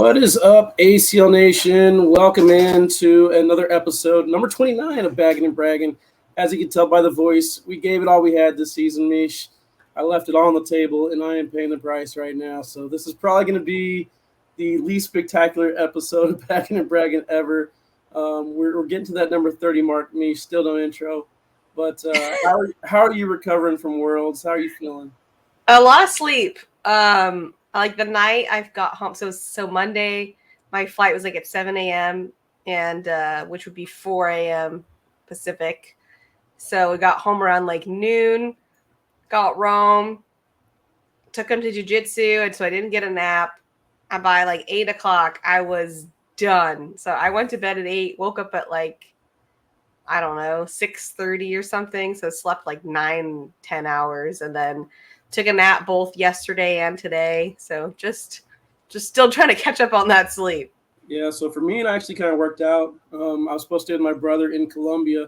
What is up, ACL Nation? Welcome in to another episode, number 29 of Baggin Braggin. As you can tell by the voice, we gave it all we had this season, Meesh. I left it all on the table, and I am paying the price right now. So this is probably going to be the least spectacular episode of Baggin Braggin ever. We're getting to that number 30 mark, Meesh. Still no intro. But how are you recovering from Worlds? How are you feeling? A lot of sleep. Like the night I got home. So Monday, my flight was like at 7 a.m. and which would be 4 a.m. Pacific. So we got home around like noon. Got Rome. Took him to jiu-jitsu, and so I didn't get a nap. And by like 8 o'clock, I was done. So I went to bed at 8. Woke up at like, I don't know, 6:30 or something. So slept like 9-10 hours, and then took a nap both yesterday and today. So just still trying to catch up on that sleep. Yeah, so for me, it actually kind of worked out. I was supposed to be with my brother in Colombia,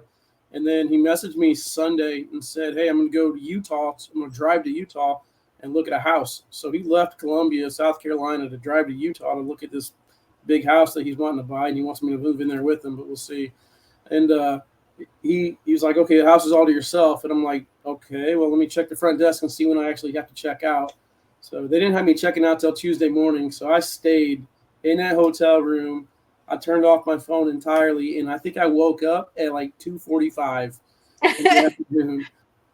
and then he messaged me Sunday and said, hey, I'm going to go to Utah. I'm going to drive to Utah and look at a house. So he left Columbia, South Carolina, to drive to Utah to look at this big house that he's wanting to buy, and he wants me to move in there with him, but we'll see. And he was like, okay, the house is all to yourself. And I'm like, okay, well, let me check the front desk and see when I actually have to check out. So they didn't have me checking out till Tuesday morning. So I stayed in that hotel room. I turned off my phone entirely, and I think I woke up at like 2:45 in the afternoon.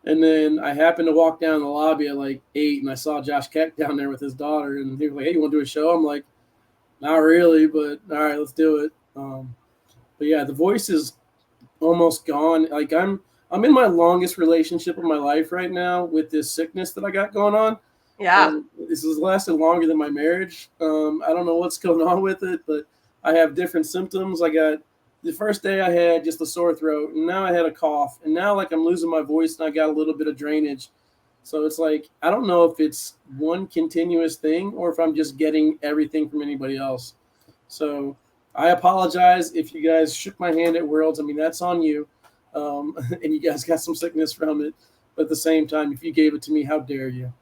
And then I happened to walk down the lobby at like 8, and I saw Josh Keck down there with his daughter. And he was like, hey, you want to do a show? I'm like, not really, but all right, let's do it. But yeah, the voice is almost gone. Like I'm in my longest relationship of my life right now with this sickness that I got going on. Yeah. This has lasted longer than my marriage. I don't know what's going on with it, but I have different symptoms. I got the first day I had just a sore throat, and now I had a cough, and now like I'm losing my voice and I got a little bit of drainage. So it's like I don't know if it's one continuous thing or if I'm just getting everything from anybody else. So I apologize if you guys shook my hand at Worlds. I mean, that's on you. And you guys got some sickness from it. But at the same time, if you gave it to me, how dare you?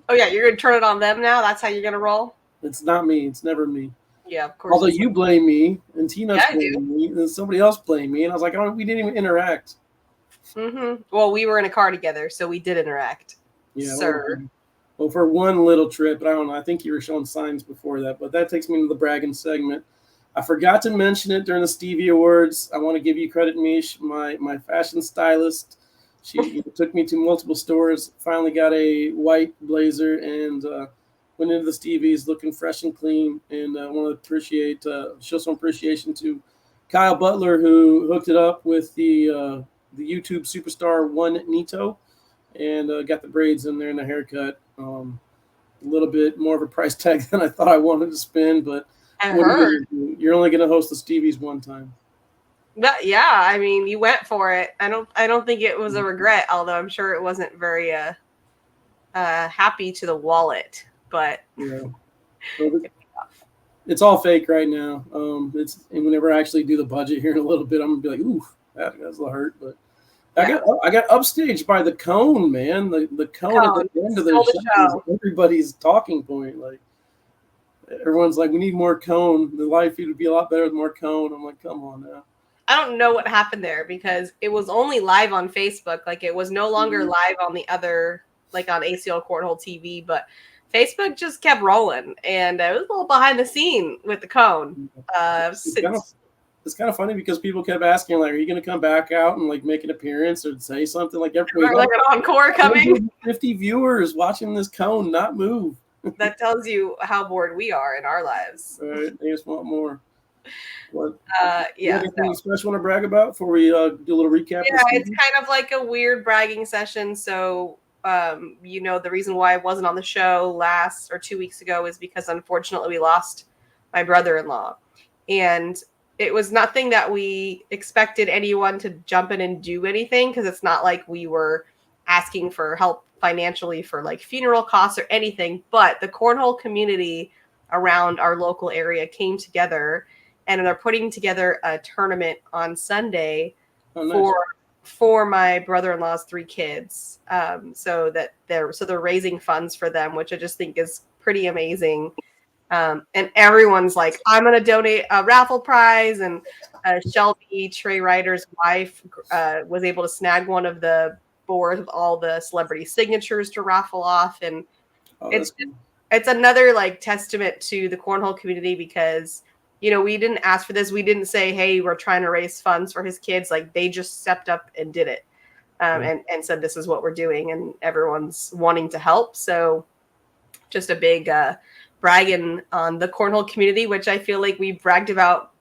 Oh, yeah, you're going to turn it on them now? That's how you're going to roll? It's not me. It's never me. Yeah, of course. Although you blame me, and Tina's blaming me, and somebody else blamed me. And I was like, oh, we didn't even interact. Mm-hmm. Well, we were in a car together, so we did interact. Yeah, sir. Well, for one little trip, but I don't know. I think you were showing signs before that. But that takes me to the bragging segment. I forgot to mention it during the Stevie Awards. I want to give you credit, Meesh, my fashion stylist. She took me to multiple stores, finally got a white blazer, and went into the Stevies looking fresh and clean. And I want to show some appreciation to Kyle Butler, who hooked it up with the YouTube superstar One Nito, and got the braids in there and the haircut. A little bit more of a price tag than I thought I wanted to spend, but I heard. You're only going to host the Stevies one time. But yeah, I mean, you went for it. I don't think it was a regret, although I'm sure it wasn't very happy to the wallet. But yeah, well, it's all fake right now. And whenever I actually do the budget here in a little bit, I'm gonna be like, ooh, that's a little hurt. But yeah. I got upstaged by the cone, man. The cone at the end of the show. Everybody's talking point, like. Everyone's like, we need more cone. The live feed would be a lot better with more cone. I'm like, come on now. I don't know what happened there because it was only live on Facebook. Like it was no longer live on the other, like on ACL Cornhole TV, but Facebook just kept rolling. And it was a little behind the scene with the cone. It's kind of funny because people kept asking, like, are you going to come back out and like make an appearance or say something like everybody? Like an encore coming? 50 viewers watching this cone not move. That tells you how bored we are in our lives. All right, they just want more. What? Yeah. Anything special want to brag about before we do a little recap? Yeah, it's kind of like a weird bragging session. So, the reason why I wasn't on the show last or 2 weeks ago is because unfortunately we lost my brother-in-law, and it was nothing that we expected anyone to jump in and do anything because it's not like we were asking for help financially for like funeral costs or anything, but the cornhole community around our local area came together and they're putting together a tournament on Sunday for my brother-in-law's 3 kids. So they're raising funds for them, which I just think is pretty amazing. And everyone's like, I'm going to donate a raffle prize. And Shelby, Trey Ryder's wife, was able to snag one of the boards with all the celebrity signatures to raffle off. And it's another like testament to the cornhole community because, you know, we didn't ask for this. We didn't say, hey, we're trying to raise funds for his kids. Like they just stepped up and did it and said, this is what we're doing. And everyone's wanting to help. So just a big bragging on the cornhole community, which I feel like we bragged about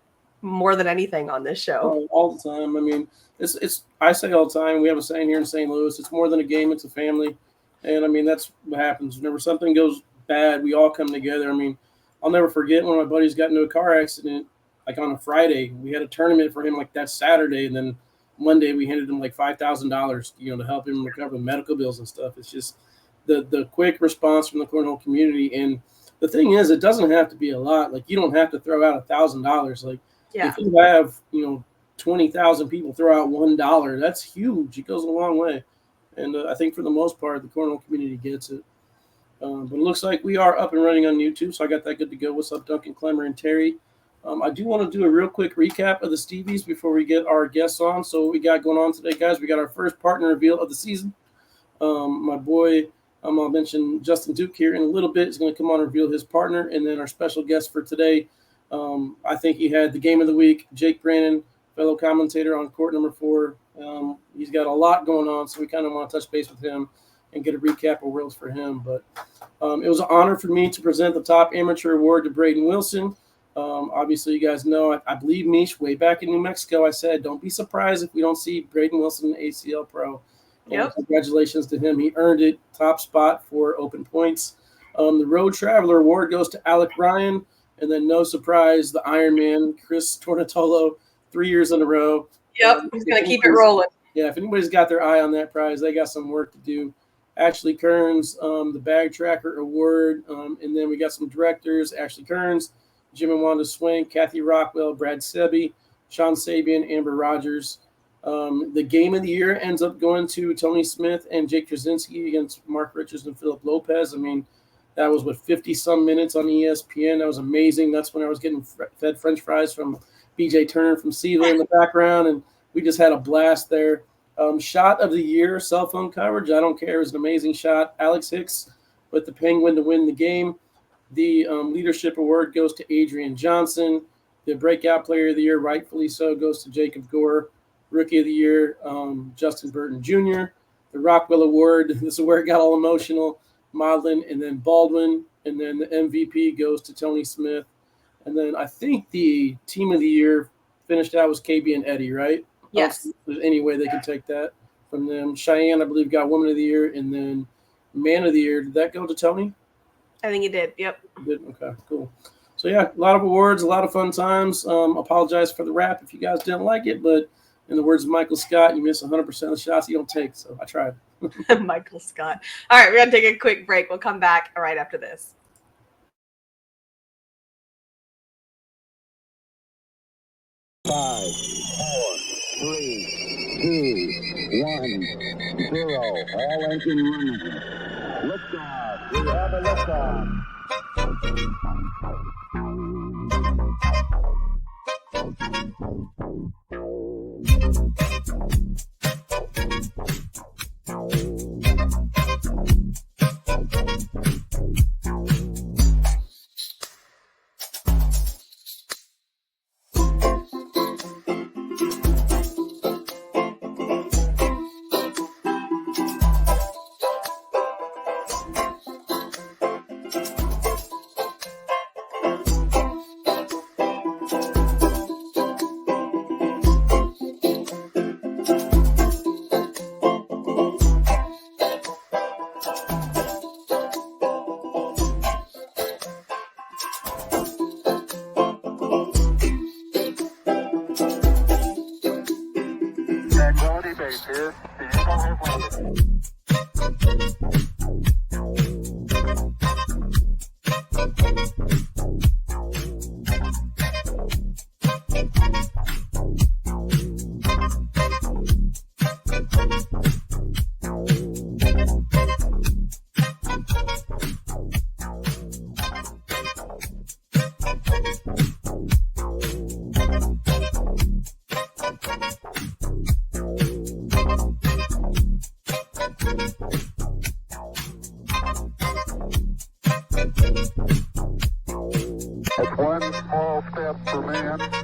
more than anything on this show. All the time. I mean, it's I say all the time, we have a saying here in St. Louis, it's more than a game, it's a family. And I mean, that's what happens. Whenever something goes bad, we all come together. I mean, I'll never forget when my buddies got into a car accident, like on a Friday. We had a tournament for him like that Saturday, and then Monday we handed him like $5,000, you know, to help him recover the medical bills and stuff. It's just the quick response from the cornhole community. And the thing is, it doesn't have to be a lot. Like you don't have to throw out $1,000. Like if you have, you know, 20,000 people throw out $1, that's huge. It goes a long way. And I think for the most part, the cornhole community gets it. But it looks like we are up and running on YouTube, so I got that good to go. What's up, Duncan, Clemmer, and Terry? I do want to do a real quick recap of the Stevies before we get our guests on. So what we got going on today, guys, we got our first partner reveal of the season. My boy, I'll mention Justin Duke here in a little bit. He's going to come on and reveal his partner. And then our special guest for today, I think he had the game of the week, Jake Brannon, fellow commentator on court number 4. He's got a lot going on, so we kind of want to touch base with him and get a recap of Worlds for him. But it was an honor for me to present the top amateur award to Braden Wilson. Obviously, you guys know, I believe, Meesh, way back in New Mexico, I said, don't be surprised if we don't see Braden Wilson in ACL Pro. Congratulations to him. He earned it, top spot for open points. The Road Traveler Award goes to Alec Ryan. And then, no surprise, the Ironman, Chris Tornatolo, 3 years in a row. He's going to keep it rolling. Yeah, if anybody's got their eye on that prize, they got some work to do. Ashley Kearns, the Bag Tracker Award. And then we got some directors, Ashley Kearns, Jim and Wanda Swank, Kathy Rockwell, Brad Sebi, Sean Sabian, Amber Rogers. The game of the year ends up going to Tony Smith and Jake Krasinski against Mark Richards and Philip Lopez. I mean, that was, 50-some minutes on ESPN. That was amazing. That's when I was getting fed French fries from BJ Turner from Siva in the background, and we just had a blast there. Shot of the year, cell phone coverage. I don't care. It was an amazing shot. Alex Hicks with the Penguin to win the game. The leadership award goes to Adrian Johnson. The breakout player of the year, rightfully so, goes to Jacob Gore. Rookie of the year, Justin Burton Jr. The Rockwell Award, this is where it got all emotional, Maudlin, and then Baldwin. And then the MVP goes to Tony Smith. And then I think the team of the year finished out was KB and Eddie, right? Yes. If there's any way they can take that from them. Cheyenne, I believe, got Woman of the Year. And then Man of the Year, did that go to Tony? I think it did. Yep. It did? Okay, cool. So, yeah, a lot of awards, a lot of fun times. Apologize for the rap if you guys didn't like it. But in the words of Michael Scott, you miss 100% of the shots you don't take. So I tried. Michael Scott. All right, we're going to take a quick break. We'll come back right after this. 5, 4, 3, 2, 1, 0. All engine running. Liftoff. We have a liftoff.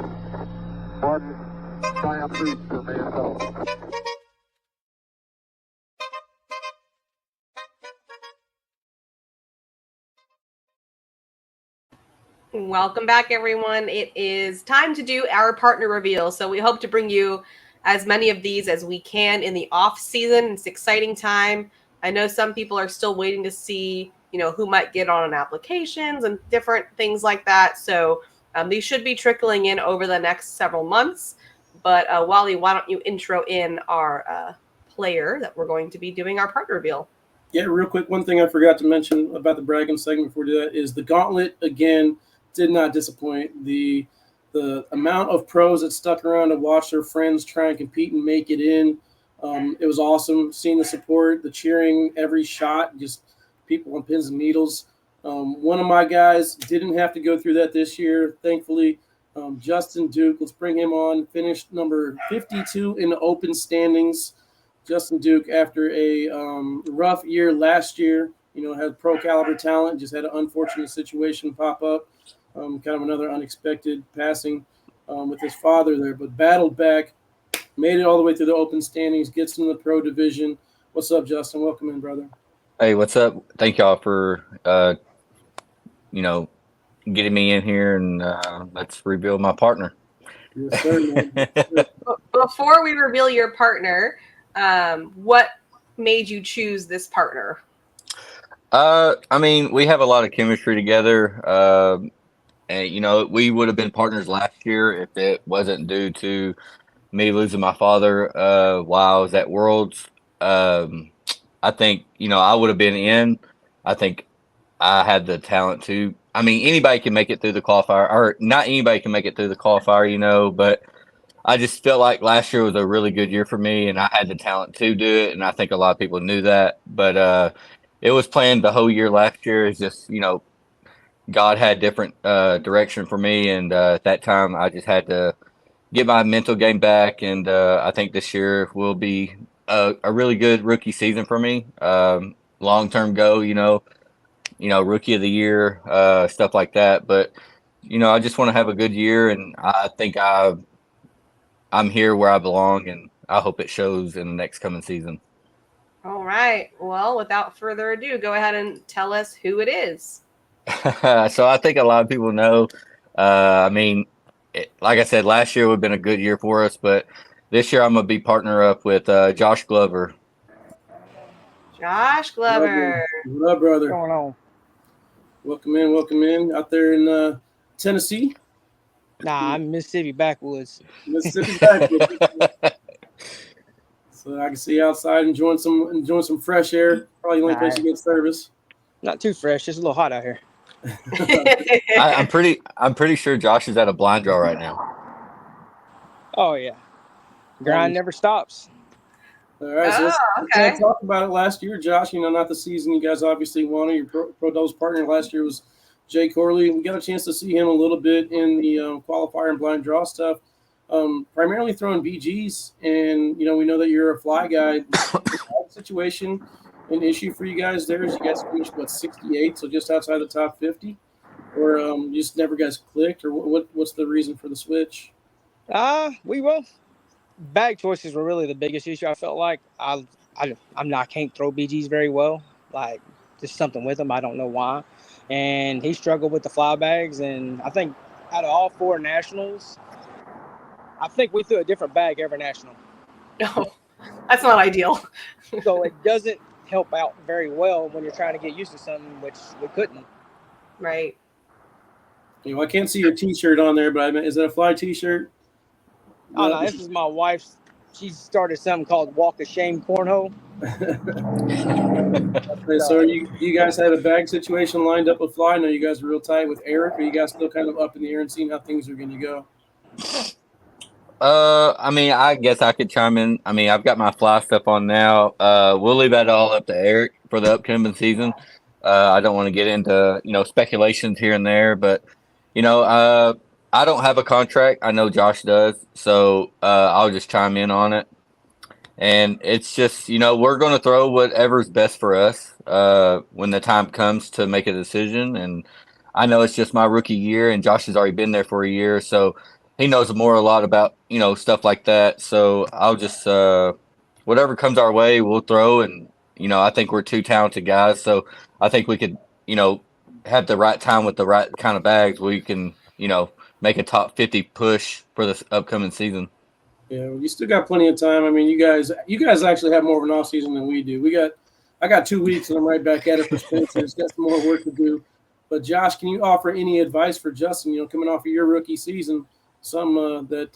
One triumph reach for Mantle. Welcome back, everyone. It is time to do our partner reveal. So we hope to bring you as many of these as we can in the off season. It's an exciting time. I know some people are still waiting to see, who might get on applications and different things like that. So these should be trickling in over the next several months. But Wally, why don't you intro in our player that we're going to be doing our partner reveal? Yeah, real quick, one thing I forgot to mention about the Braggin segment before we do that is the gauntlet, again, did not disappoint. The amount of pros that stuck around to watch their friends try and compete and make it in, it was awesome. Seeing the support, the cheering, every shot, just people on pins and needles. One of my guys didn't have to go through that this year, thankfully. Justin Duke, let's bring him on. Finished number 52 in the open standings. Justin Duke, after a rough year last year, had pro caliber talent, just had an unfortunate situation pop up. Kind of another unexpected passing with his father there, but battled back, made it all the way through the open standings, gets in the pro division. What's up, Justin? Welcome in, brother. Hey, what's up? Thank y'all for, getting me in here, and let's reveal my partner. Yes, sir, man. Before we reveal your partner, what made you choose this partner? We have a lot of chemistry together. And, we would have been partners last year if it wasn't due to me losing my father while I was at Worlds. I think, I would have been in. I think I had the talent to. Anybody can make it through the qualifier, or not anybody can make it through the qualifier, but I just felt like last year was a really good year for me, and I had the talent to do it, and I think a lot of people knew that. But it was planned the whole year last year. It's just, God had different direction for me, and at that time I just had to get my mental game back, and I think this year will be a really good rookie season for me. Long-term goal, rookie of the year, stuff like that. But, I just want to have a good year, and I think I'm here where I belong, and I hope it shows in the next coming season. All right. Well, without further ado, go ahead and tell us who it is. So I think a lot of people know. Like I said, last year would have been a good year for us, but this year I'm going to be partner up with Josh Glover. Josh Glover. What up, brother? What's going on? Welcome in. Out there in Tennessee? Nah, I'm Mississippi backwoods. Mississippi backwoods. So I can see you outside enjoying some fresh air. Probably the only place you get service. Not too fresh, just a little hot out here. I'm pretty sure Josh is at a blind draw right now. Oh yeah, grind never stops. All right, so let's talk about it. Last year, Josh, not the season you guys obviously wanted. Your pro doubles partner last year was Jay Corley. We got a chance to see him a little bit in the qualifier and blind draw stuff, primarily throwing BGs. And, we know that you're a fly guy. Situation, an issue for you guys there is you guys finished, 68, so just outside the top 50? Or you just never guys clicked? Or what's the reason for the switch? Bag choices were really the biggest issue. I felt like I can't throw BGs very well. Like, just something with them. I don't know why. And he struggled with the fly bags. And I think out of all 4 nationals, I think we threw a different bag every national. No, that's not ideal. So it doesn't help out very well when you're trying to get used to something, which we couldn't. Right. I can't see your T-shirt on there, but is that a fly T-shirt? Oh, no, this is my wife's. She started something called Walk of Shame Cornhole. So you guys had a bag situation lined up with fly? I know you guys are real tight with Eric. Are you guys still kind of up in the air and seeing how things are going to go? I guess I could chime in. I've got my fly stuff on now. We'll leave that all up to Eric for the upcoming season. I don't want to get into, speculations here and there, but, I don't have a contract. I know Josh does, so I'll just chime in on it. And it's just, we're going to throw whatever's best for us when the time comes to make a decision. And I know it's just my rookie year, and Josh has already been there for a year, so he knows a lot about, stuff like that. So I'll just whatever comes our way, we'll throw. And I think we're two talented guys, so I think we could, have the right time with the right kind of bags. We can, make a top 50 push for this upcoming season. Yeah, well, you still got plenty of time. I mean, you guys actually have more of an off season than we do. I got 2 weeks and I'm right back at it for Spencer. It's got some more work to do. But Josh, can you offer any advice for Justin? Coming off of your rookie season, some that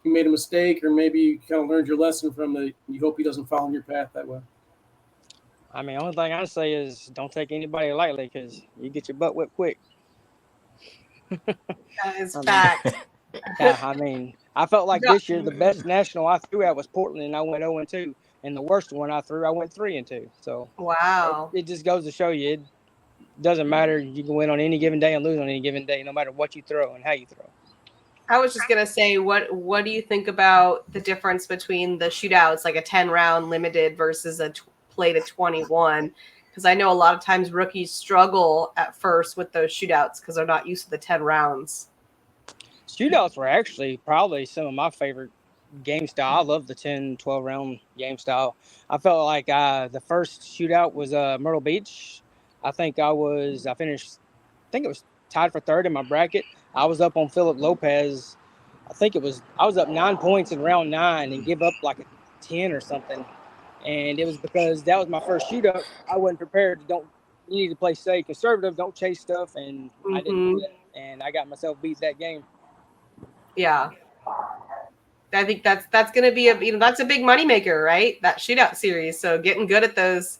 you made a mistake, or maybe you kind of learned your lesson from that. You hope he doesn't follow your path that way. I mean, only thing I say is don't take anybody lightly because you get your butt whipped quick. That is fact. Yeah, I mean, I felt like this year the best national I threw at was Portland, and I went 0-2. And the worst one I threw, I went 3-2. So wow, it just goes to show you it doesn't matter. You can win on any given day and lose on any given day, no matter what you throw and how you throw. I was just gonna say, what do you think about the difference between the shootouts, like a 10-round limited versus a play to 21? Because I know a lot of times rookies struggle at first with those shootouts because they're not used to the 10 rounds. Shootouts were actually probably some of my favorite game style. I love the 10, 12-round game style. I felt like the first shootout was Myrtle Beach. I think it was tied for third in my bracket. I was up on Philip Lopez. I was up 9 points in round 9 and give up like a 10 or something. And it was because that was my first shootout. I wasn't prepared. You need to play safe, conservative, don't chase stuff. And I didn't do that. And I got myself beat that game. Yeah. I think that's going to be that's a big moneymaker, right? That shootout series. So getting good at those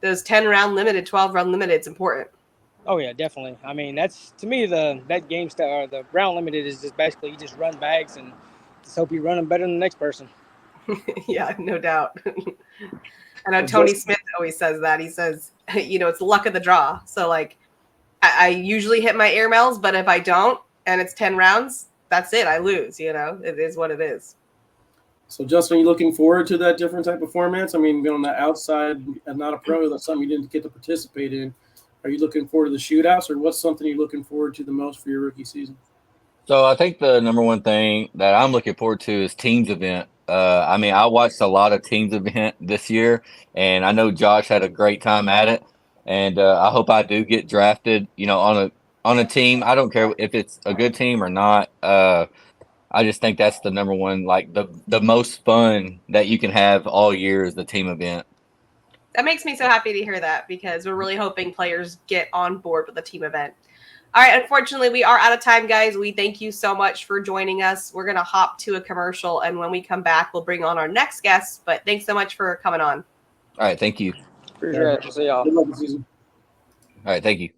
10-round limited, 12-round limited is important. Oh yeah, definitely. I mean, that's to me that game style, or the round limited, is just basically you just run bags and just hope you run them better than the next person. Yeah, no doubt. I know Tony Smith always says that. He says, it's luck of the draw. So like, I usually hit my air mails, but if I don't and it's 10 rounds, that's it. I lose. It is what it is. So, Justin, are you looking forward to that different type of formats? I mean, being on the outside and not a pro, that's something you didn't get to participate in. Are you looking forward to the shootouts, or what's something you're looking forward to the most for your rookie season? So I think the number one thing that I'm looking forward to is teams event. I mean, I watched a lot of teams event this year, and I know Josh had a great time at it. And I hope I do get drafted, on a team. I don't care if it's a good team or not. I just think that's the number one, like the most fun that you can have all year is the team event. That makes me so happy to hear that, because we're really hoping players get on board with the team event. All right, unfortunately, we are out of time, guys. We thank you so much for joining us. We're going to hop to a commercial, and when we come back, we'll bring on our next guest. But thanks so much for coming on. All right, thank you. Appreciate it. See y'all. Good luck this season. All right, thank you.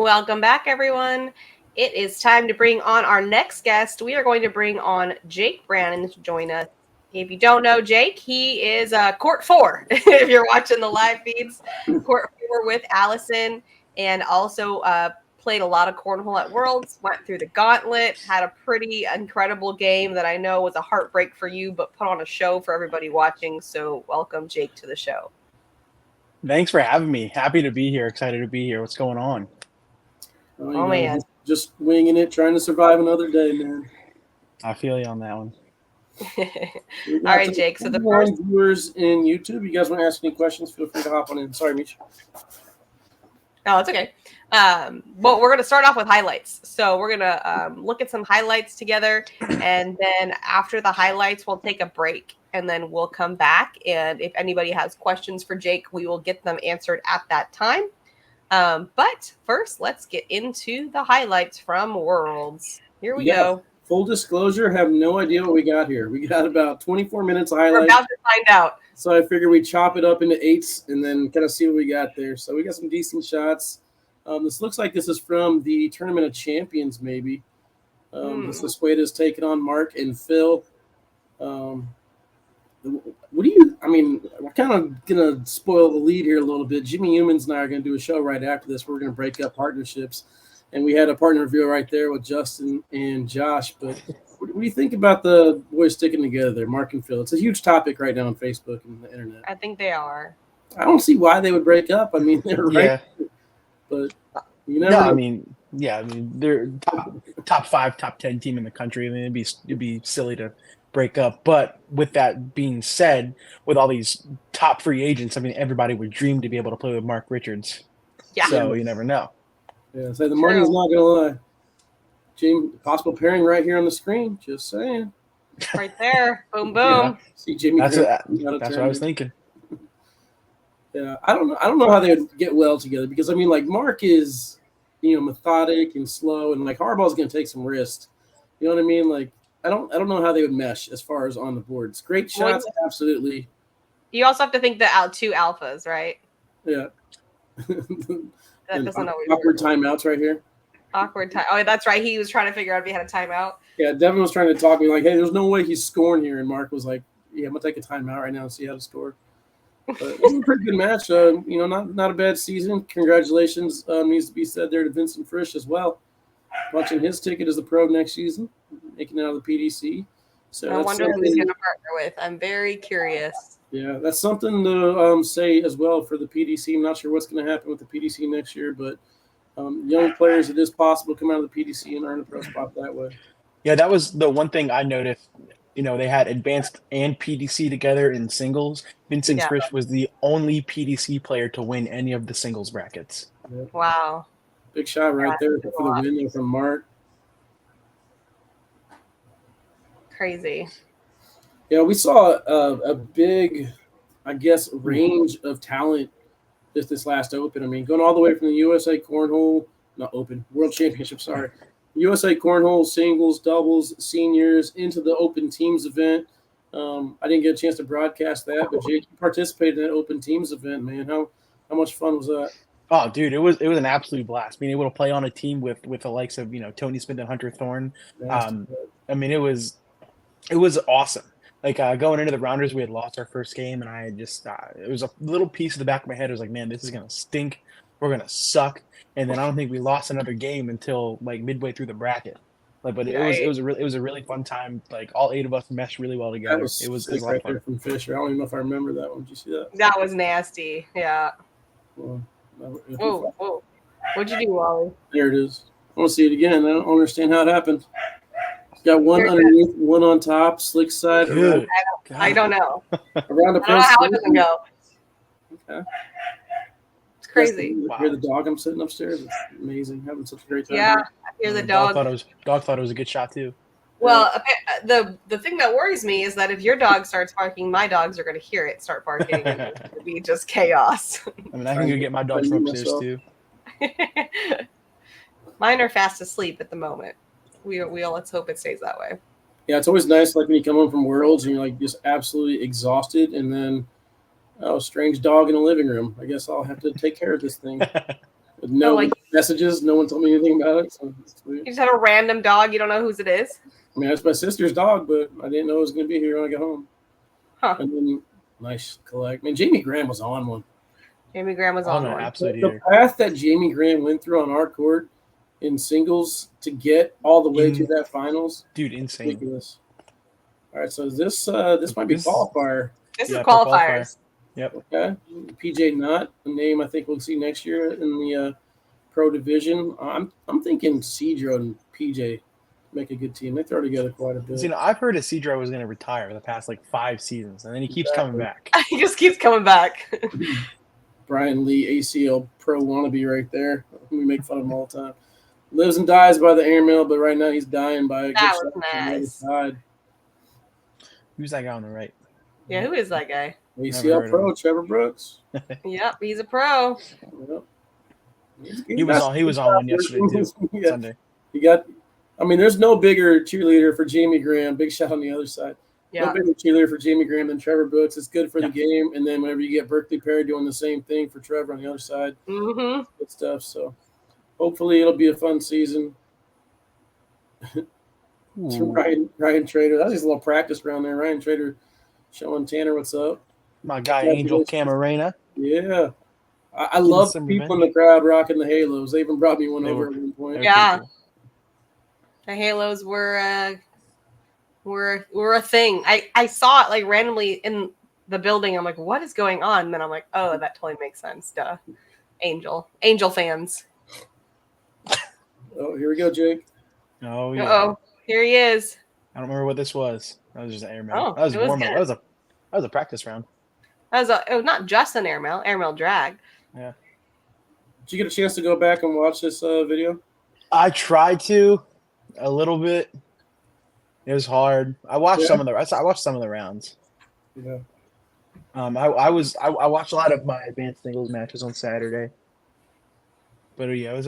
Welcome back, everyone. It is time to bring on our next guest. We are going to bring on Jake Brannon to join us. If you don't know Jake, he is Court 4. If you're watching the live feeds, Court 4 with Allison, and also played a lot of cornhole at Worlds, went through the gauntlet, had a pretty incredible game that I know was a heartbreak for you, but put on a show for everybody watching. So welcome, Jake, to the show. Thanks for having me. Happy to be here. Excited to be here. What's going on? Oh, man. Just winging it, trying to survive another day, man. I feel you on that one. All right, Jake. So the first viewers in YouTube, you guys want to ask any questions? Feel free to hop on in. Sorry, Meesh. Oh, it's okay. Well, we're going to start off with highlights. So we're going to look at some highlights together, and then after the highlights, we'll take a break, and then we'll come back. And if anybody has questions for Jake, we will get them answered at that time. But first, let's get into the highlights from Worlds. Here we go. Full disclosure, have no idea what we got here. We got about 24 minutes of highlights. We're about to find out. So I figured we'd chop it up into 8s and then kind of see what we got there. So we got some decent shots. This looks like this is from the Tournament of Champions, maybe. This Escueda's taking on Mark and Phil. We're kind of going to spoil the lead here a little bit. Jimmy Humans and I are going to do a show right after this. We're going to break up partnerships. And we had a partner review right there with Justin and Josh. But what do you think about the boys sticking together there, Mark and Phil? It's a huge topic right now on Facebook and the internet. I think they are. I don't see why they would break up. I mean, they're right. But you never know. They're top 5, top 10 team in the country. I mean, it'd be silly to break up. But with that being said, with all these top free agents, I mean, everybody would dream to be able to play with Mark Richards. Yeah. So you never know. Yeah, so the money's not gonna lie. Jimmy, possible pairing right here on the screen. Just saying. Right there. Boom, boom. Yeah. See Jimmy. That's what I was thinking. Yeah, I don't know how they would get well together because I mean, like Mark is, methodic and slow, and like Harbaugh's gonna take some risks. You know what I mean? Like I don't know how they would mesh as far as on the boards. Great shots, absolutely. You also have to think the two alphas, right? Yeah. That doesn't always awkward work. Timeouts right here. Awkward time. Oh, that's right. He was trying to figure out if he had a timeout. Yeah, Devin was trying to talk me like, "Hey, there's no way he's scoring here," and Mark was like, "Yeah, I'm gonna take a timeout right now and see how to score." But it was a pretty good match. Not a bad season. Congratulations needs to be said there to Vincent Frisch as well, punching his ticket as the pro next season, making it out of the PDC. So I wonder who he's going to partner with. I'm very curious. Yeah, that's something to say as well for the PDC. I'm not sure what's going to happen with the PDC next year, but young players, it is possible to come out of the PDC and earn a pro spot that way. Yeah, that was the one thing I noticed. They had advanced and PDC together in singles. Vincent Frisch was the only PDC player to win any of the singles brackets. Yeah. Wow. Big shot right there for the win there from Mark. Crazy. Yeah, we saw a big, range of talent this last Open. I mean, going all the way from the USA Cornhole, World Championship, sorry. USA Cornhole, singles, doubles, seniors, into the Open Teams event. I didn't get a chance to broadcast that, but Jake, you participated in that Open Teams event, man. How much fun was that? Oh, dude, it was an absolute blast. Being able to play on a team with the likes of, Tony Smith and Hunter Thorne. I mean, it was awesome. Like going into the rounders, we had lost our first game, and I just it was a little piece of the back of my head. I was like, man, this is gonna stink. We're gonna suck. And then I don't think we lost another game until like midway through the bracket. But it was a really fun time. Like all 8 of us meshed really well together. It was a lot of fun. There from Fisher. I don't even know if I remember that one. Did you see that? That was nasty. Yeah. Well, whoa. What'd you do, Wally? There it is. I want to see it again. I don't understand how it happened. Got one underneath, one on top, slick side. I don't know. Around the I don't know how it doesn't go. Okay. It's crazy. Wow. Hear the dog? I'm sitting upstairs. It's amazing. Having such a great time. Yeah, I hear the dog. Dog thought it was a good shot too. Well, the thing that worries me is that if your dog starts barking, my dogs are going to hear it start barking, and it'll be just chaos. I mean, I can go get my dog from upstairs too. Mine are fast asleep at the moment. Let's hope it stays that way. Yeah, it's always nice, like when you come home from Worlds and you're like just absolutely exhausted, and then strange dog in the living room. I guess I'll have to take care of this thing. With no like- messages. No one told me anything about it. So it's weird. You just had a random dog. You don't know whose it is. I mean, that's my sister's dog, but I didn't know it was going to be here when I got home. Huh. And then nice collect. I mean, Jamie Graham was on one. Jamie Graham was I'm on an one. absolute The eater. path that Jamie Graham went through on our court in singles to get all the way to that finals, Dude, insane. ridiculous. All right, so this might be This- qualifier. This Yeah, is for qualifiers. Yep. Okay, PJ Knott, a name I think we'll see next year in the pro division. I'm thinking Cedro and PJ make a good team. They throw together quite a bit. You know, I've heard that Cedro was going to retire the past like 5 seasons, and then he keeps coming back. He just keeps coming back. Brian Lee, ACL pro wannabe right there. We make fun of him all the time. Lives and dies by the airmail, but right now he's dying by a good That shot was from the other nice. side. Who's that guy on the right? Yeah, who is that guy? ACL heard pro of Trevor Brooks. Yep, he's a pro. Yep. He was on one yesterday too. Yeah. Sunday. You got. I mean, there's no bigger cheerleader for Jamie Graham. Big shot on the other side. Yeah. No bigger cheerleader for Jamie Graham than Trevor Brooks. It's good for Yeah. the game, and then whenever you get Berkeley Perry doing the same thing for Trevor on the other side, Mm-hmm. good stuff. So hopefully it'll be a fun season. Ooh, Ryan Trader. That's just a little practice round there. Ryan Trader showing Tanner what's up. my guy Angel Camarena. Yeah. I love some people in the crowd rocking the halos. They even brought me one They over were- at one point. They were Yeah. pretty cool. The halos were a thing. I saw it like randomly in the building. I'm like, what is going on? And then I'm like, oh, that totally makes sense. Duh. Angel fans. Oh, here we go, Jake. Oh yeah. Oh, here he is. I don't remember what this was. That was just an airmail. Oh, that was it was warm up. good. That was a practice round. It was not just an airmail drag. Yeah. Did you get a chance to go back and watch this video? I tried to a little bit. It was hard. I watched Yeah. I watched some of the rounds. Yeah. I watched a lot of my advanced singles matches on Saturday. But yeah, it was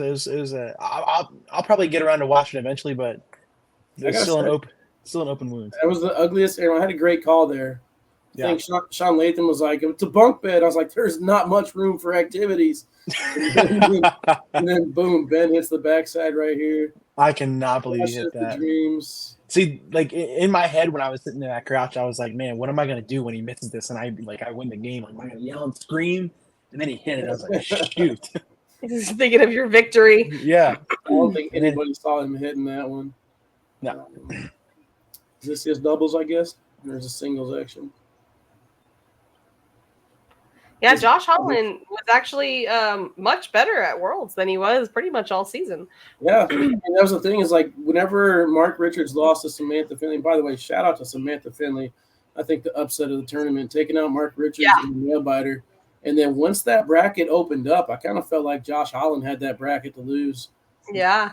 I'll probably get around to watching it eventually, but I it's gotta still an open wound. That was the ugliest. I had a great call there. I Yeah. think Sean Latham was like, it's a bunk bed. I was like, there's not much room for activities. And then boom, Ben hits the backside right here. I cannot believe he hit Crushes the that. dreams. See, like in my head when I was sitting in that crouch, I was like, man, what am I gonna do when he misses this and I win the game? Like, am I gonna yell and scream? And then he hit it. I was like, shoot. Just thinking of your victory. Yeah. I don't think And then- anybody saw him hitting that one. No. Is this his doubles, I guess? There's a singles action. Yeah, Josh Holland was actually much better at Worlds than he was pretty much all season. Yeah, and that was the thing is like whenever Mark Richards lost to Samantha Finley. By the way, shout out to Samantha Finley. I think the upset of the tournament, taking out Mark Richards and the nail biter. And then once that bracket opened up, I kind of felt like Josh Holland had that bracket to lose. Yeah.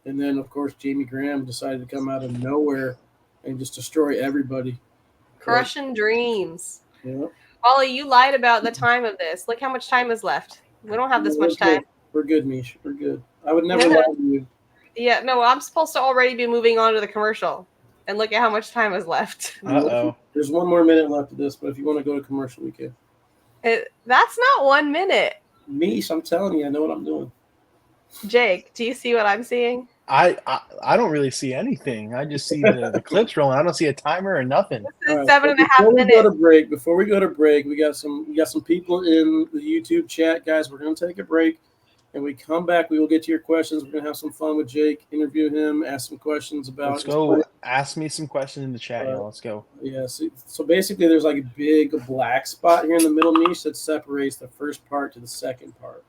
And then of course Jamie Graham decided to come out of nowhere and just destroy everybody. Crushing dreams. Yeah. Wally, you lied about the time of this. Look how much time is left. We don't have this much time. We're good, Meesh. We're good. I would never lie to you. Yeah, no, I'm supposed to already be moving on to the commercial. And look at how much time is left. Uh-oh. There's 1 more minute left of this, but if you want to go to commercial, we can. That's not 1 minute. Meesh, I'm telling you, I know what I'm doing. Jake, do you see what I'm seeing? I don't really see anything. I just see the clips rolling. I don't see a timer or nothing. This All is right, 7.5 minutes. Before we go to break, we got some people in the YouTube chat, guys. We're gonna take a break, and we come back. We will get to your questions. We're gonna have some fun with Jake, interview him, ask some questions about. Let's go. Ask me some questions in the chat, y'all. Let's go. Yeah. So basically, there's like a big black spot here in the middle niche that separates the first part to the second part.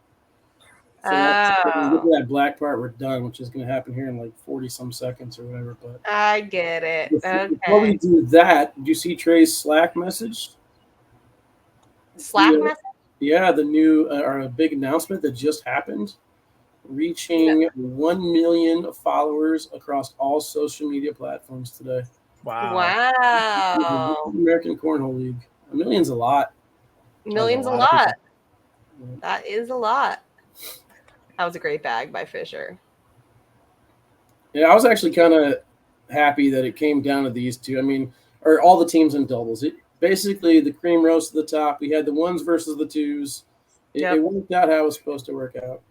So when we get to that black part, we're done, which is going to happen here in like 40 some seconds or whatever. But I get it. before we Okay. do that, do you see Trey's Slack message? Slack Yeah. message? Yeah, the new or a big announcement that just happened, reaching 1 million followers across all social media platforms today. Wow. Wow. American Cornhole League. A million's a lot. Millions a That's a lot of lot. That is a lot. That was a great bag by Fisher. Yeah, I was actually kind of happy that it came down to these two. I mean, or all the teams in doubles. Basically, the cream rose to the top. We had the ones versus the twos. It worked out how it was supposed to work out.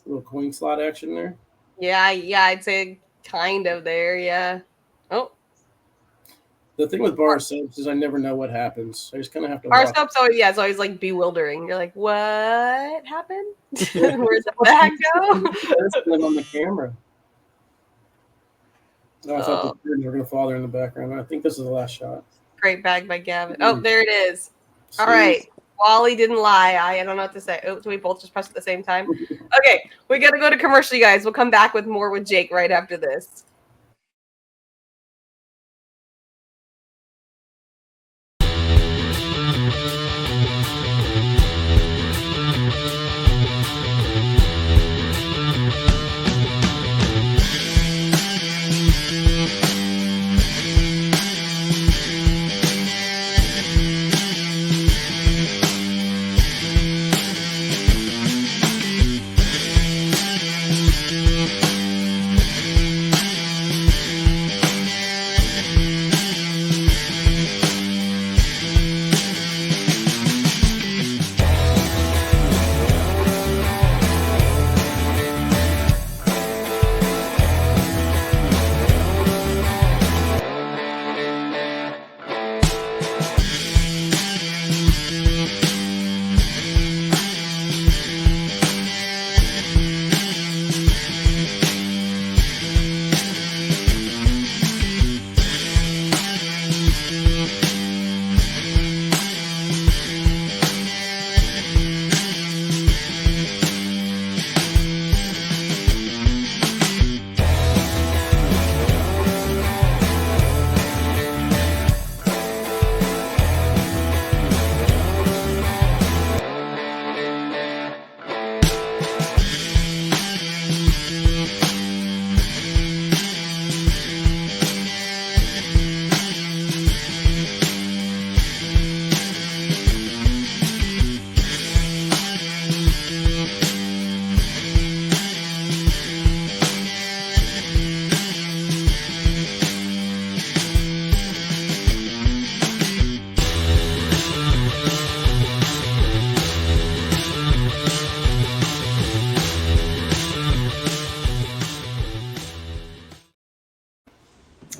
A little coin slot action there. Yeah, I'd say kind of there, yeah. Oh. The thing with bar soaps is I never know what happens. I just kind of have to Bar watch. soap's always, it's always like bewildering. You're like, what happened? Where's the bag go? That's on the camera. No, I thought the birds were going to fall there in the background. I think this is the last shot. Great bag by Gavin. Oh, there it is. See? All right. Wally didn't lie. I don't know what to say. Oh, so we both just pressed at the same time? Okay, we got to go to commercial, you guys. We'll come back with more with Jake right after this.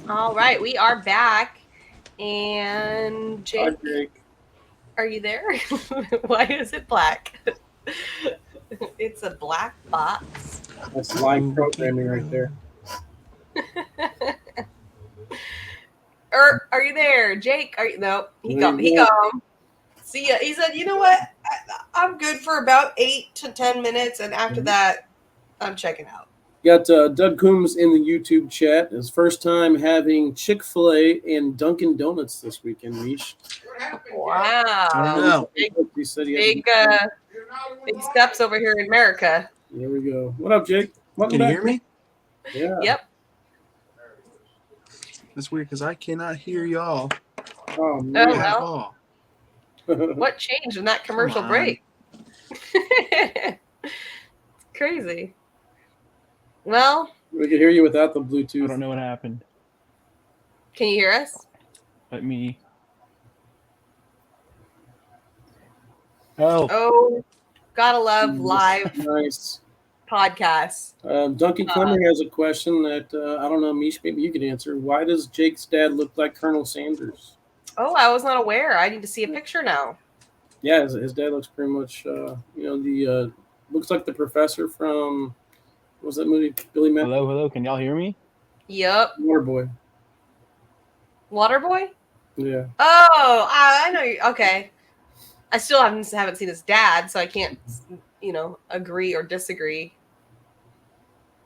All right, we are back. And Jake, Hi, Jake. Are you there? Why is it black? It's a black box. That's live programming right there. Are you there, Jake? Are you? No, he gone. See ya. He said, "You know what? I'm good for about 8 to 10 minutes, and after that, I'm checking out." Got Doug Coombs in the YouTube chat. His first time having Chick-fil-A and Dunkin' Donuts this weekend, Meesh. Wow. Big steps over here in America. There we go. What up, Jake? Welcome Can you back. hear me? Yeah. Yep. That's weird because I cannot hear y'all Oh, man. at all. What changed in that commercial break? Crazy. Well, we could hear you without the Bluetooth. I don't know what happened. Can you hear us? Let me. Oh, gotta love live nice podcasts. Duncan Clemmer has a question that I don't know, Meesh, maybe you could answer. Why does Jake's dad look like Colonel Sanders? Oh, I was not aware. I need to see a picture now. Yeah, his dad looks pretty much, the looks like the professor from, what was that movie? Billy Mack? Hello. Can y'all hear me? Yep. Waterboy. Waterboy? Yeah. Oh, I know you. Okay. I still haven't seen his dad, so I can't, agree or disagree.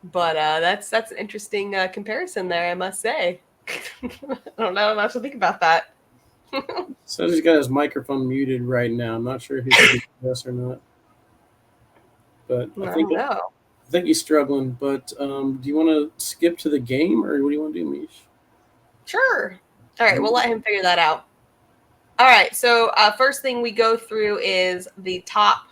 But that's an interesting comparison there, I must say. I don't know how to think about that. Says he's got his microphone muted right now. I'm not sure if he's yes or not. But I think he's struggling. But do you want to skip to the game, or what do you want to do, Meesh? Sure. All right, we'll let him figure that out. All right, so first thing we go through is the top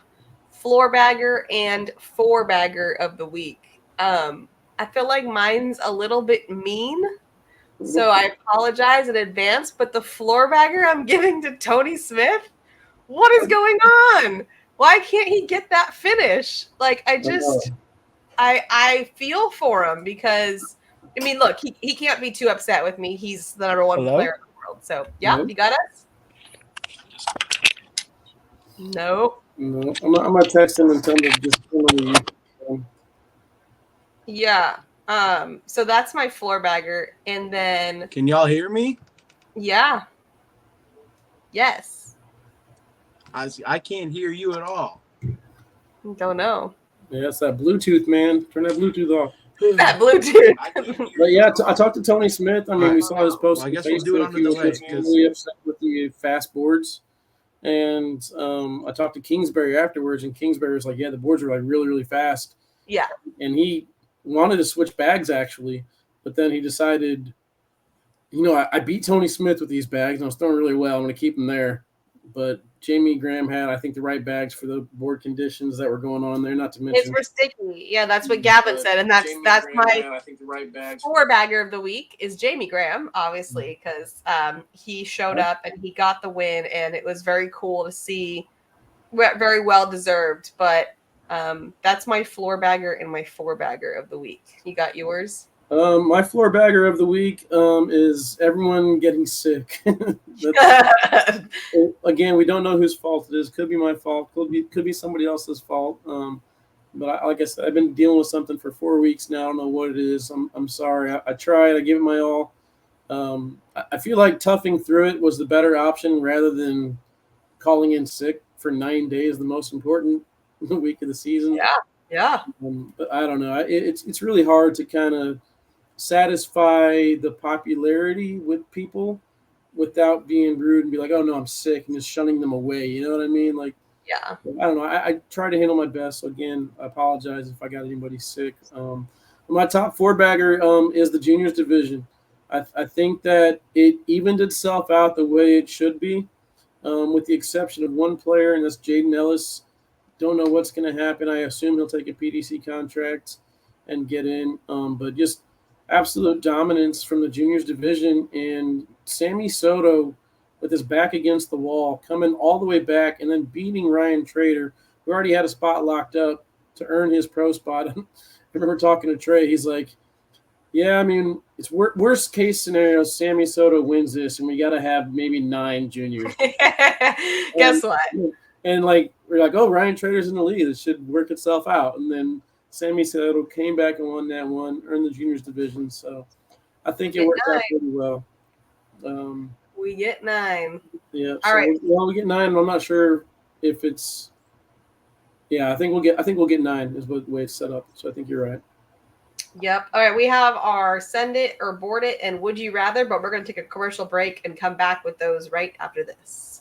floor bagger and four bagger of the week. I feel like mine's a little bit mean, so I apologize in advance, but the floor bagger I'm giving to Tony Smith. What is going on? Why can't he get that finish? Like, I feel for him because, I mean, look, he can't be too upset with me. He's the number one Hello? player in the world. So, yeah, Nope. you got us? Nope. No, I'm gonna text him and tell him to just come. Yeah. So that's my floor bagger. And then, Can y'all hear me? yeah. Yes. I can't hear you at all. Don't know. Yeah, it's that Bluetooth, man. Turn that Bluetooth off. That Bluetooth. I can't hear But you yeah, at all. I talked to Tony Smith. I mean, we saw his post. Well, I on guess we'll do it Facebook. on the He was delay, just 'cause- really upset with the fast boards. And I talked to Kingsbury afterwards, and Kingsbury was like, "Yeah, the boards were like really, really fast." Yeah. And he wanted to switch bags actually, but then he decided, I beat Tony Smith with these bags, and I was throwing really well. I'm going to keep them there. But Jamie Graham had, I think, the right bags for the board conditions that were going on there. Not to mention, It's for sticky. Yeah, that's what Gavin said, and that's Jamie that's Graham my had, I think, the right bags. floor bagger of the week is Jamie Graham, obviously, because he showed up and he got the win, and it was very cool to see. Very well deserved, but that's my floor bagger and my four bagger of the week. You got yours? My floor bagger of the week is everyone getting sick. Again, we don't know whose fault it is. Could be my fault. Could be somebody else's fault. But like I said, I've been dealing with something for 4 weeks now. I don't know what it is. I'm sorry. I tried. I gave it my all. I feel like toughing through it was the better option rather than calling in sick for 9 days, the most important week of the season. Yeah. But I don't know. It's really hard to kind of satisfy the popularity with people without being rude and be like, "Oh no, I'm sick," and just shunning them away. You know what I mean? Like, Yeah. I don't know. I try to handle my best. So again, I apologize if I got anybody sick. My top four bagger is the juniors division. I think that it evened itself out the way it should be, with the exception of one player, and that's Jaden Ellis. Don't know what's going to happen. I assume he'll take a PDC contract and get in. But just absolute dominance from the juniors division, and Sammy Soto with his back against the wall, coming all the way back and then beating Ryan Trader, who already had a spot locked up to earn his pro spot. I remember talking to Trey. He's like, "Yeah, I mean, it's worst case scenario. Sammy Soto wins this, and we got to have maybe 9 juniors." Guess what? And like we're like, "Oh, Ryan Trader's in the lead. It should work itself out." And then Sammy Soto came back and won that one, earned the juniors division. So I think it worked out pretty well. We get 9. Yeah. All right. Well, we get 9. I'm not sure if it's. Yeah, I think we'll get 9 is the way it's set up. So I think you're right. Yep. All right. We have our send it or board it and would you rather, but we're going to take a commercial break and come back with those right after this.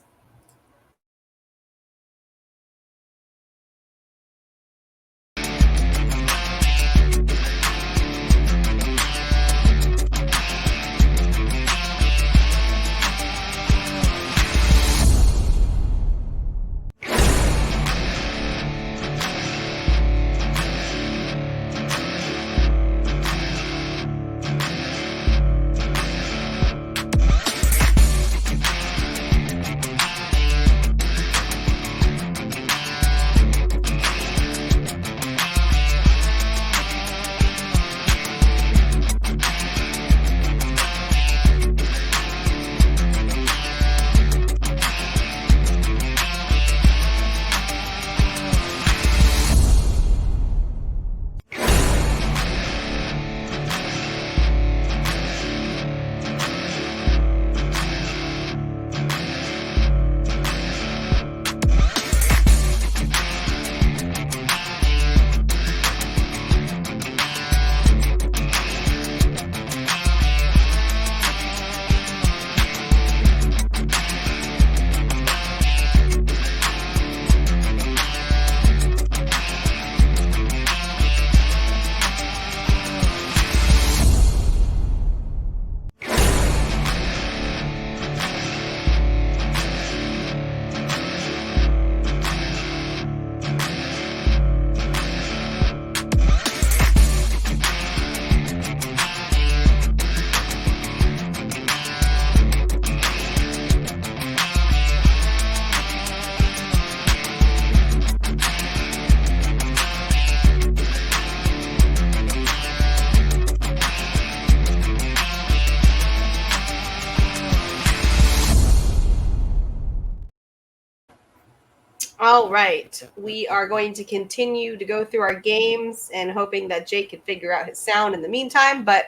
All right. We are going to continue to go through our games and hoping that Jake can figure out his sound in the meantime, but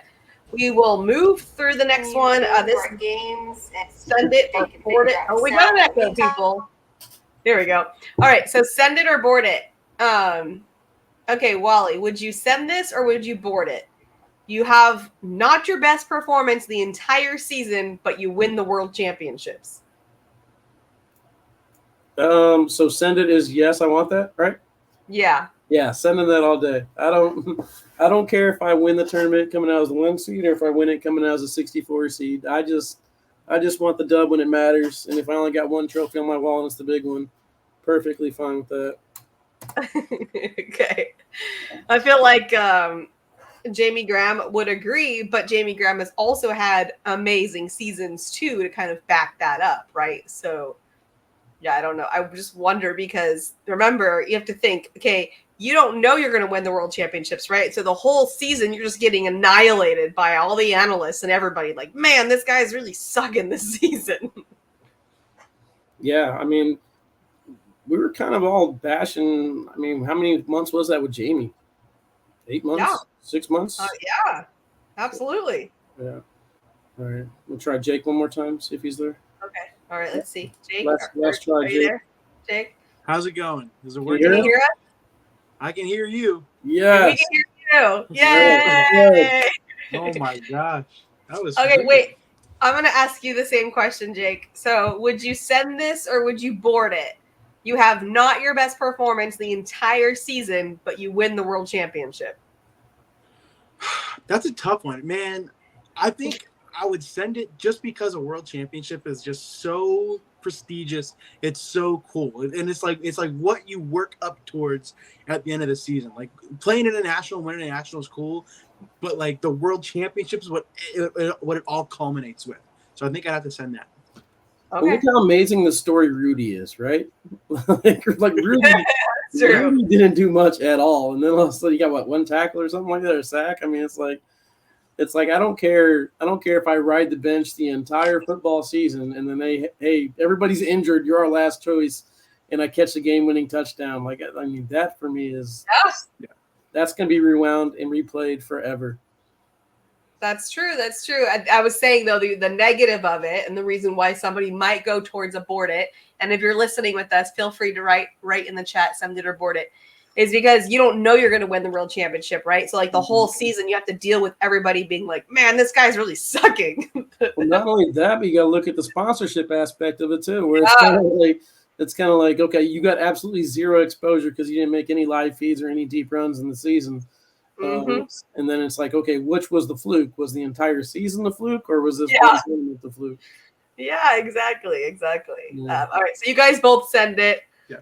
we will move through the next one. This games and send it or board it. Oh, we got an echo, people. There we go. All right. So send it or board it. Okay, Wally, would you send this or would you board it? You have not your best performance the entire season, but you win the world championships. So send it is yes, I want that, right? Yeah. Yeah, sending that all day. I don't care if I win the tournament coming out as a 1 seed or if I win it coming out as a 64 seed. I just want the dub when it matters. And if I only got one trophy on my wall and it's the big one, perfectly fine with that. Okay. I feel like Jamie Graham would agree, but Jamie Graham has also had amazing seasons too to kind of back that up, right? So yeah, I don't know. I just wonder because remember, you have to think, okay, you don't know you're going to win the world championships, right? So the whole season, you're just getting annihilated by all the analysts and everybody. Like, man, this guy's really sucking this season. Yeah, I mean, we were kind of all bashing. I mean, how many months was that with Jamie? 8 months? Yeah. 6 months? Yeah, absolutely. Yeah. All right. We'll try Jake one more time, see if he's there. Okay. All right, let's see. Jake, Let's try are you Jake. there? Jake? How's it going? Is it Can working? Can you hear us? I can hear you. Yes. We can hear you. Yay! Oh my gosh. That was Okay, great. wait. I'm going to ask you the same question, Jake. So would you send this or would you board it? You have not your best performance the entire season, but you win the world championship. That's a tough one, man. I think I would send it just because a world championship is just so prestigious. It's so cool, and it's like what you work up towards at the end of the season. Like playing international, winning international is cool, but like the world championship is what it all culminates with. So I think I'd have to send that. Well, look how amazing the story Rudy is, right? like Rudy, True. Rudy didn't do much at all, and then all of a sudden you got what, one tackle or something like that, or a sack. I mean, it's like I don't care if I ride the bench the entire football season, and then hey, everybody's injured, you're our last choice, and I catch the game-winning touchdown. Like, I mean, that for me is that's gonna be rewound and replayed forever. That's true. That's true. I was saying, though, the negative of it and the reason why somebody might go towards abort it, and if you're listening with us, feel free to write in the chat, send it or board it, is because you don't know you're going to win the world championship, right? So, like, the whole season, you have to deal with everybody being like, man, this guy's really sucking. Well, not only that, but you got to look at the sponsorship aspect of it, too, where it's kind of like, okay, you got absolutely zero exposure because you didn't make any live feeds or any deep runs in the season. And then it's like, okay, which was the fluke? Was the entire season the fluke, or was this one tournament the fluke? Yeah, exactly. Yeah. All right, so you guys both send it. Yeah.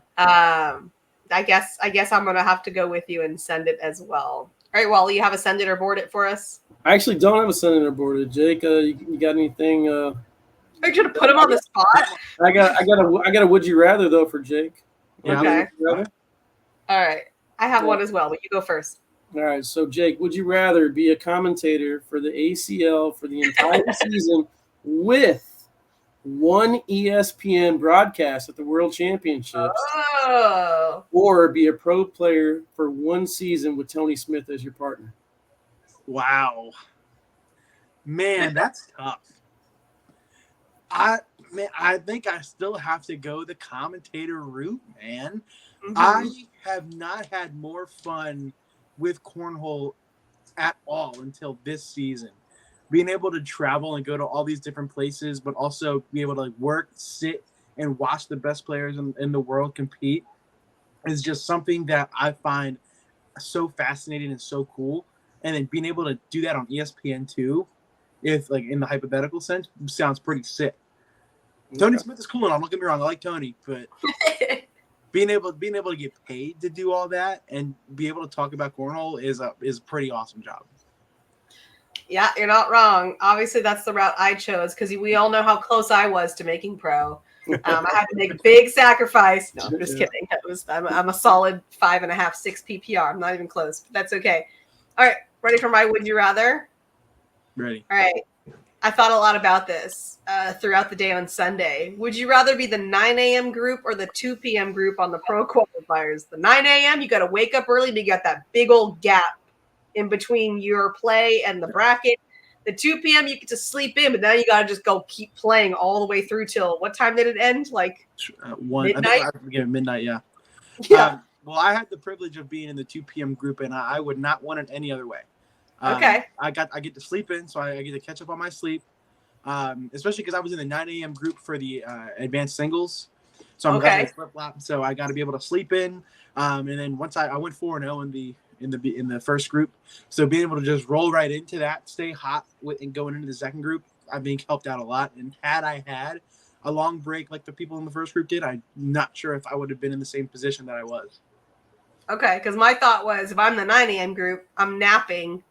I guess I'm gonna have to go with you and send it as well. All right, Wally, you have a send it or board it for us? I actually don't have a send it or board it. Jake, you got anything? Are you gonna put him on the spot? I got a would you rather though for Jake. Yeah. Okay. All right, I have one as well, but you go first. right, so Jake, would you rather be a commentator for the ACL for the entire season with one ESPN broadcast at the World Championships, or be a pro player for one season with Tony Smith as your partner? Wow, man, that's tough. I think I still have to go the commentator route, man. Mm-hmm. I have not had more fun with cornhole at all until this season. Being able to travel and go to all these different places, but also be able to like work, sit, and watch the best players in the world compete is just something that I find so fascinating and so cool. And then being able to do that on ESPN too, if like in the hypothetical sense, sounds pretty sick. Tony Smith is cool, and don't get me wrong, I like Tony, but being able to get paid to do all that and be able to talk about cornhole is a pretty awesome job. Yeah, you're not wrong. Obviously, that's the route I chose because we all know how close I was to making pro. I had to make a big sacrifice. No, I'm just kidding. I'm a solid 5.5, 6 PPR. I'm not even close, but that's okay. All right, ready for my would you rather? Ready. All right. I thought a lot about this throughout the day on Sunday. Would you rather be the 9 a.m. group or the 2 p.m. group on the pro qualifiers? The 9 a.m., you got to wake up early, but you got that big old gap in between your play and the bracket. The 2 p.m., you get to sleep in, but now you got to just go keep playing all the way through till what time did it end? Like midnight? I think midnight, yeah. Yeah. Well, I had the privilege of being in the 2 p.m. group, and I would not want it any other way. Okay. I get to sleep in, so I get to catch up on my sleep. Especially because I was in the 9 a.m. group for the advanced singles, so I'm Okay. flip flop. So I got to be able to sleep in, and then once I went 4-0 in the first group, so being able to just roll right into that, stay hot and going into the second group, I think helped out a lot. And had I had a long break like the people in the first group did, I'm not sure if I would have been in the same position that I was. Okay, because my thought was if I'm the 9 a.m. group, I'm napping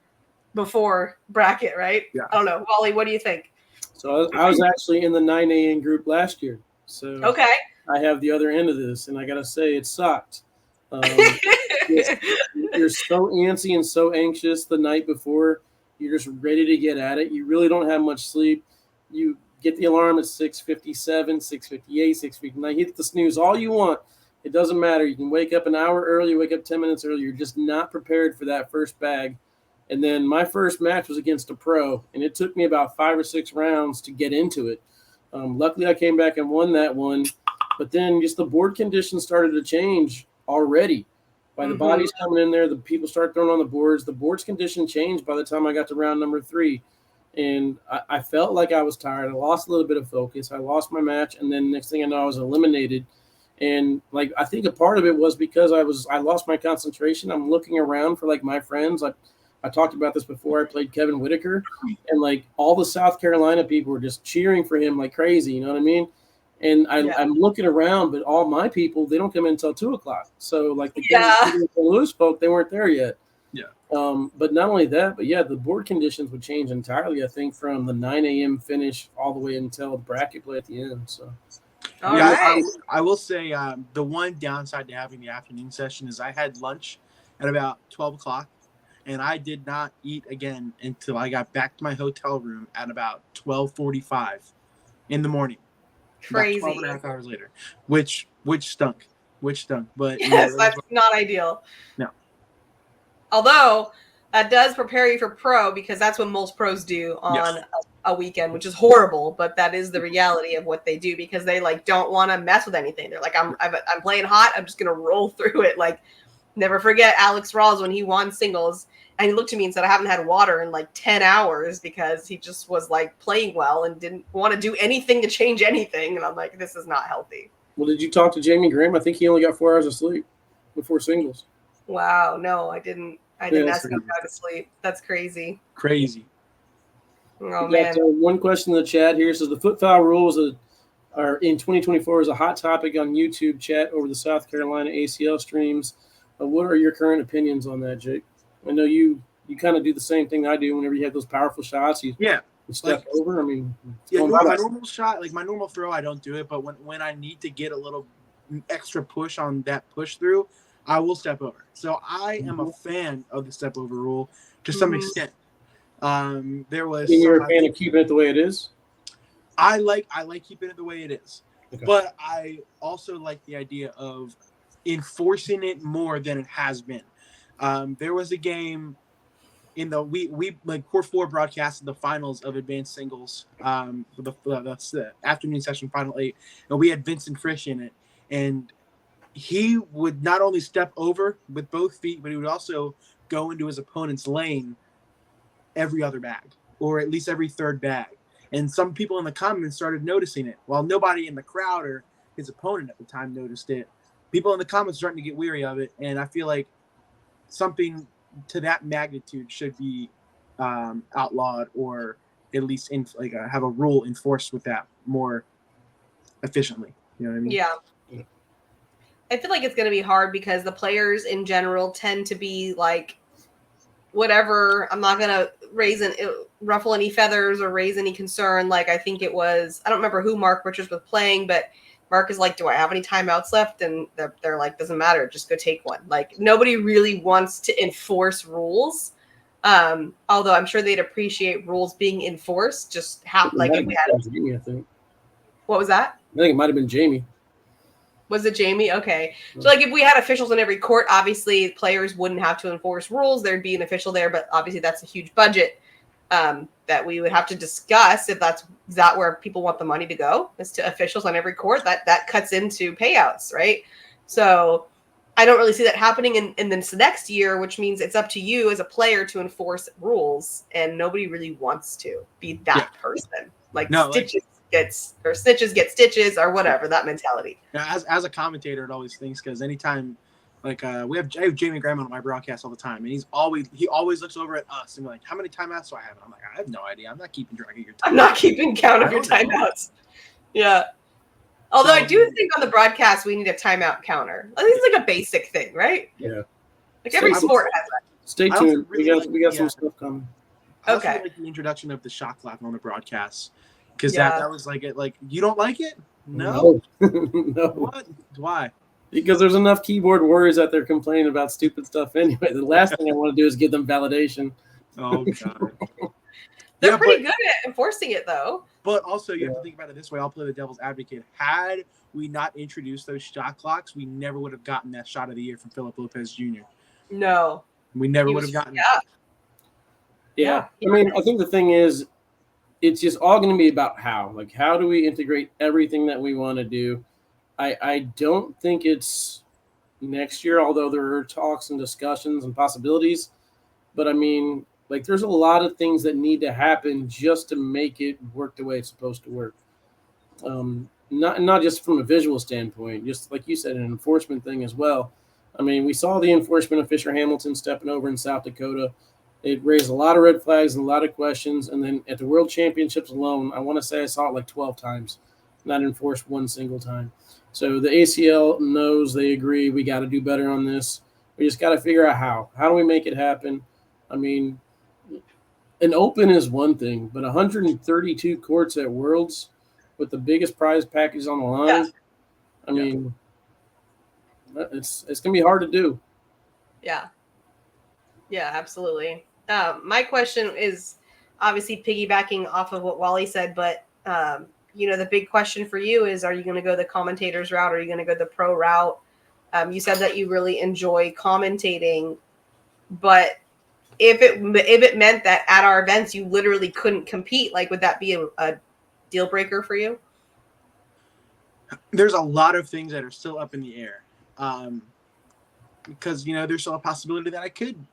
before bracket, right? Yeah. I don't know. Wally, what do you think? So I was actually in the 9 a.m. group last year. So Okay. I have the other end of this, and I got to say it sucked. You're so antsy and so anxious the night before. You're just ready to get at it. You really don't have much sleep. You get the alarm at 6:57, 6:58, 6:59. Hit the snooze all you want. It doesn't matter. You can wake up an hour early, wake up 10 minutes early. You're just not prepared for that first bag. And then my first match was against a pro, and it took me about 5 or 6 rounds to get into it. Luckily, I came back and won that one. But then just the board conditions started to change already. By the bodies coming in there, the people start throwing on the boards. The board's condition changed by the time I got to round number 3. And I felt like I was tired. I lost a little bit of focus. I lost my match, and then next thing I know, I was eliminated. And like I think a part of it was because I lost my concentration. I'm looking around for like my friends. I talked about this before. I played Kevin Whitaker, and like all the South Carolina people were just cheering for him like crazy. You know what I mean? And I'm looking around, but all my people, they don't come in until 2:00. So like the Louis folk, they weren't there yet. Yeah. But not only that, but yeah, the board conditions would change entirely. I think from the 9 a.m. finish all the way until bracket play at the end. So. All right. I will say the one downside to having the afternoon session is I had lunch at about 12:00. And I did not eat again until I got back to my hotel room at about 12:45 in the morning. Crazy. 12 and a half hours later, which stunk. But yes, that's not ideal. No. Although that does prepare you for pro because that's what most pros do on a weekend, which is horrible. But that is the reality of what they do because they like don't want to mess with anything. They're like, I'm playing hot. I'm just gonna roll through it. Like, never forget Alex Rawls when he won singles. And he looked at me and said, I haven't had water in like 10 hours because he just was like playing well and didn't want to do anything to change anything. And I'm like, this is not healthy. Well, did you talk to Jamie Graham? I think he only got 4 hours of sleep before singles. Wow. No, I didn't ask him how to sleep. That's crazy. Crazy. Oh, we got one question in the chat here. Says the foot foul rules are in 2024 is a hot topic on YouTube chat over the South Carolina ACL streams. What are your current opinions on that, Jake? I know you kind of do the same thing I do whenever you have those powerful shots. You step over. I mean, my normal shot, like my normal throw, I don't do it. But when I need to get a little extra push on that push through, I will step over. So I am a fan of the step over rule to some extent. There was. You're a fan of keeping it the way it is. I like keeping it the way it is, okay. But I also like the idea of enforcing it more than it has been. There was a game in the we like Core 4 broadcasted the finals of advanced singles, that's the afternoon session final 8, and we had Vincent Frisch in it, and he would not only step over with both feet, but he would also go into his opponent's lane every other bag, or at least every third bag. And some people in the comments started noticing it, while nobody in the crowd or his opponent at the time noticed it. People in the comments starting to get weary of it, and I feel like something to that magnitude should be outlawed, or at least have a rule enforced with that more efficiently. You know what I mean? Yeah. I feel like it's going to be hard because the players in general tend to be like, whatever, I'm not going to ruffle any feathers or raise any concern. Like, I think it was, I don't remember who Mark Richards was playing, but Mark is like, do I have any timeouts left? And they're like, doesn't matter. Just go take one. Like, nobody really wants to enforce rules. Although I'm sure they'd appreciate rules being enforced. Just how like if we had Jamie, I think. what was that? I think it might have been Jamie. Was it Jamie? Okay. So like if we had officials in every court, obviously players wouldn't have to enforce rules. There'd be an official there, but obviously that's a huge budget that we would have to discuss if is that where people want the money to go, is to officials on every court. That cuts into payouts, right? So I don't really see that happening in this next year, which means it's up to you as a player to enforce rules, and nobody really wants to be that person. Like snitches get stitches or whatever, that mentality. Now, as a commentator, it always thinks, because anytime, like I have Jamie Graham on my broadcast all the time, and he always looks over at us and be like, how many timeouts do I have? And I'm like, I have no idea. I'm not keeping track of your timeouts. I'm not keeping count of your timeouts. Yeah. Although I do think on the broadcast we need a timeout counter. I think it's like a basic thing, right? Yeah. Like every sport has that. Stay tuned. We got some stuff coming. I also like the introduction of the shot clock on the broadcast, because that was like it. Like, you don't like it? No. No. What? Why? Because there's enough keyboard warriors out there complaining about stupid stuff anyway. The last thing I want to do is give them validation. Oh god. They're pretty good at enforcing it, though. But also, you have to think about it this way. I'll play the devil's advocate. Had we not introduced those shot clocks, we never would have gotten that shot of the year from Philip Lopez Jr. No. We never would have gotten it. Yeah. I mean, I think the thing is, it's just all going to be about how. Like, how do we integrate everything that we want to do? I don't think it's next year, although there are talks and discussions and possibilities. But, I mean, like, there's a lot of things that need to happen just to make it work the way it's supposed to work. Not just from a visual standpoint, just like you said, an enforcement thing as well. I mean, we saw the enforcement of Fisher Hamilton stepping over in South Dakota. It raised a lot of red flags and a lot of questions. And then at the World Championships alone, I want to say I saw it like 12 times, not enforced one single time. So the ACL knows, they agree, we got to do better on this. We just got to figure out how. How do we make it happen? I mean, an open is one thing, but 132 courts at Worlds with the biggest prize package on the line, Yeah. I mean, it's going to be hard to do. Yeah. Yeah, absolutely. My question is obviously piggybacking off of what Wally said, but, the big question for you is, are you going to go the commentator's route? Or are you going to go the pro route? You said that you really enjoy commentating, but if it meant that at our events you literally couldn't compete, like, would that be a deal breaker for you? There's a lot of things that are still up in the air, because there's still a possibility that I could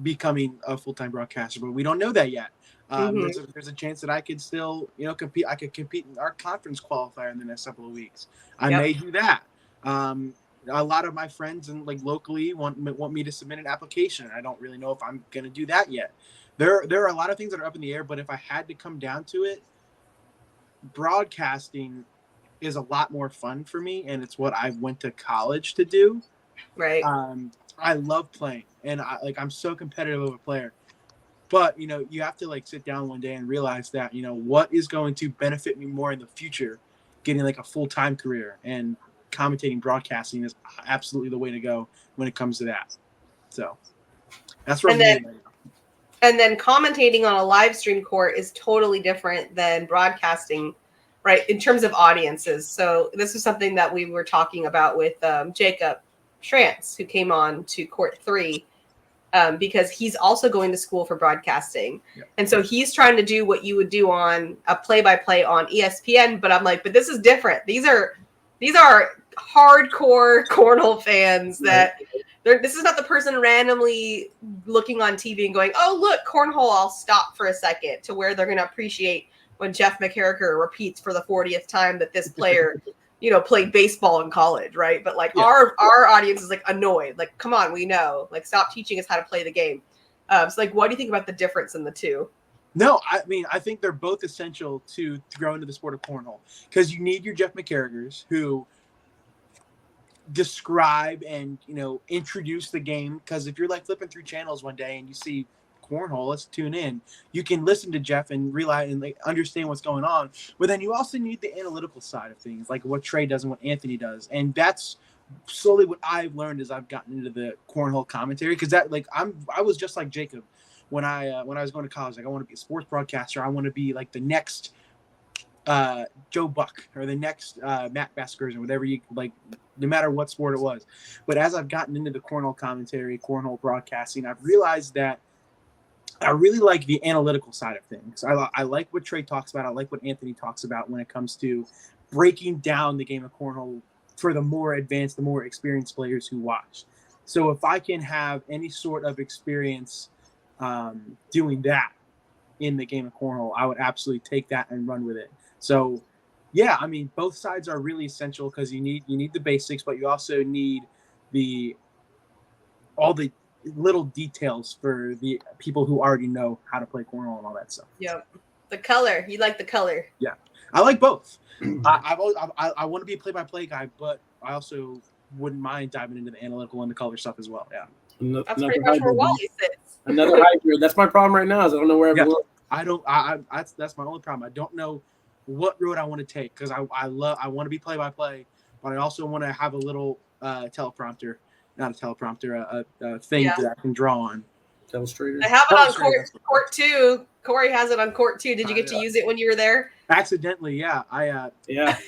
becoming a full-time broadcaster, but we don't know that yet. There's a chance that I could still compete. I could compete in our conference qualifier in the next couple of weeks. I may do that. A lot of my friends and like locally want me to submit an application. I don't really know if I'm going to do that yet. There are a lot of things that are up in the air, but if I had to come down to it, broadcasting is a lot more fun for me, and it's what I went to college to do. Right. I love playing, and I'm so competitive of a player. But you have to like sit down one day and realize that what is going to benefit me more in the future, getting like a full-time career, and commentating broadcasting is absolutely the way to go when it comes to that. So that's where I'm at right now. And then commentating on a live stream court is totally different than broadcasting, right, in terms of audiences. So this is something that we were talking about with Jacob Schrantz, who came on to Court 3, because he's also going to school for broadcasting. Yep. And so he's trying to do what you would do on a play-by-play on ESPN, but I'm like, but this is different. These are hardcore cornhole fans that this is not the person randomly looking on TV and going, oh, look, cornhole, I'll stop for a second, to where they're going to appreciate when Jeff McCarricker repeats for the 40th time that this player, played baseball in college, right? But like our audience is like annoyed. Like, come on, we know. Like, stop teaching us how to play the game. So like, what do you think about the difference in the two? No, I mean, I think they're both essential to grow into the sport of cornhole, because you need your Jeff McCarrickers who describe and introduce the game. Because if you're like flipping through channels one day and you see cornhole, let's tune in, you can listen to Jeff and realize and like understand what's going on. But then you also need the analytical side of things, like what Trey does and what Anthony does, and that's slowly what I've learned as I've gotten into the cornhole commentary. Because that, like, I was just like Jacob when I was going to college. Like, I want to be a sports broadcaster. I want to be like the next Joe Buck or the next Matt Baskers or whatever you like, no matter what sport it was. But as I've gotten into the cornhole commentary, cornhole broadcasting, I've realized that I really like the analytical side of things. I like what Trey talks about. I like what Anthony talks about when it comes to breaking down the game of cornhole for the more advanced, the more experienced players who watch. So if I can have any sort of experience doing that in the game of cornhole, I would absolutely take that and run with it. So, yeah, I mean, both sides are really essential because you need the basics, but you also need all the little details for the people who already know how to play cornhole and all that stuff. Yep. The color. You like the color. Yeah. I like both. I want to be a play-by-play guy, but I also wouldn't mind diving into the analytical and the color stuff as well. Yeah. That's pretty much where Wally sits. Another hybrid. That's my problem right now is I don't know where Yeah. everyone. That's my only problem. I don't know what road I want to take because I want to be play-by-play, but I also want to have a little teleprompter. Not a teleprompter, a thing that I can draw on. Illustrator. I have it on court 2. Corey has it on court 2. Did you get to use it when you were there? Accidentally, yeah. I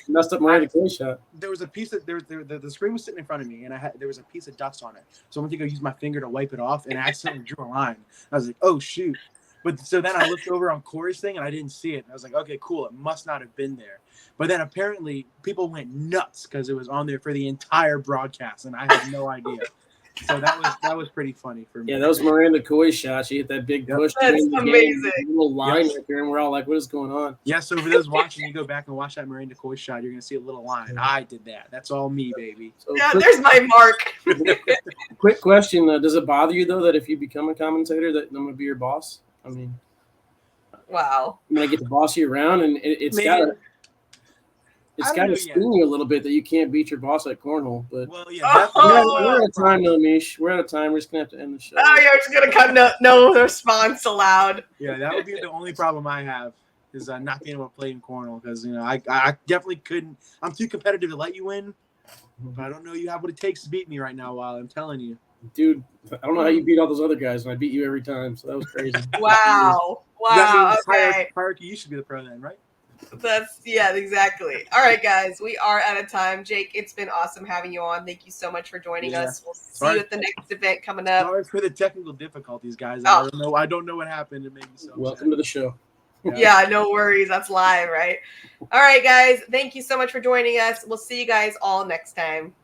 messed up my Koi shot. There was a piece of the screen was sitting in front of me, and there was a piece of dust on it. So I went to go use my finger to wipe it off, and I accidentally drew a line. I was like, oh shoot. But so then I looked over on Corey's thing and I didn't see it. And I was like, okay, cool. It must not have been there. But then apparently people went nuts because it was on there for the entire broadcast, and I had no idea. So that was pretty funny for me. Yeah, that was Miranda Koi shot. She hit that big push. That's amazing. A little line right there, and we're all like, what is going on? Yeah, so for those watching, you go back and watch that Miranda Koi shot, you're going to see a little line. I did that. That's all me, baby. So there's my mark. Quick question. Does it bother you, though, that if you become a commentator that I'm going to be your boss? I mean, wow. I'm going to get to boss you around, and it's got to sting you a little bit that you can't beat your boss at cornhole. But well, yeah, we're out of time, though, Meesh. We're out of time. We're just going to have to end the show. Oh, you're just going to cut no response allowed. Yeah, that would be the only problem I have is not being able to play in cornhole because, I definitely couldn't. I'm too competitive to let you win, but I don't know you have what it takes to beat me right now, Wally. I'm telling you. Dude, I don't know how you beat all those other guys, and I beat you every time, so that was crazy. Wow. Okay. Hierarchy, you should be the pro then, right? Exactly. All right, guys, we are out of time. Jake, it's been awesome having you on. Thank you so much for joining us. We'll see you at the next event coming up. Sorry for the technical difficulties, guys. Oh. I don't know what happened. It made me so Welcome to the show. Yeah, no worries. That's live, right? All right, guys. Thank you so much for joining us. We'll see you guys all next time.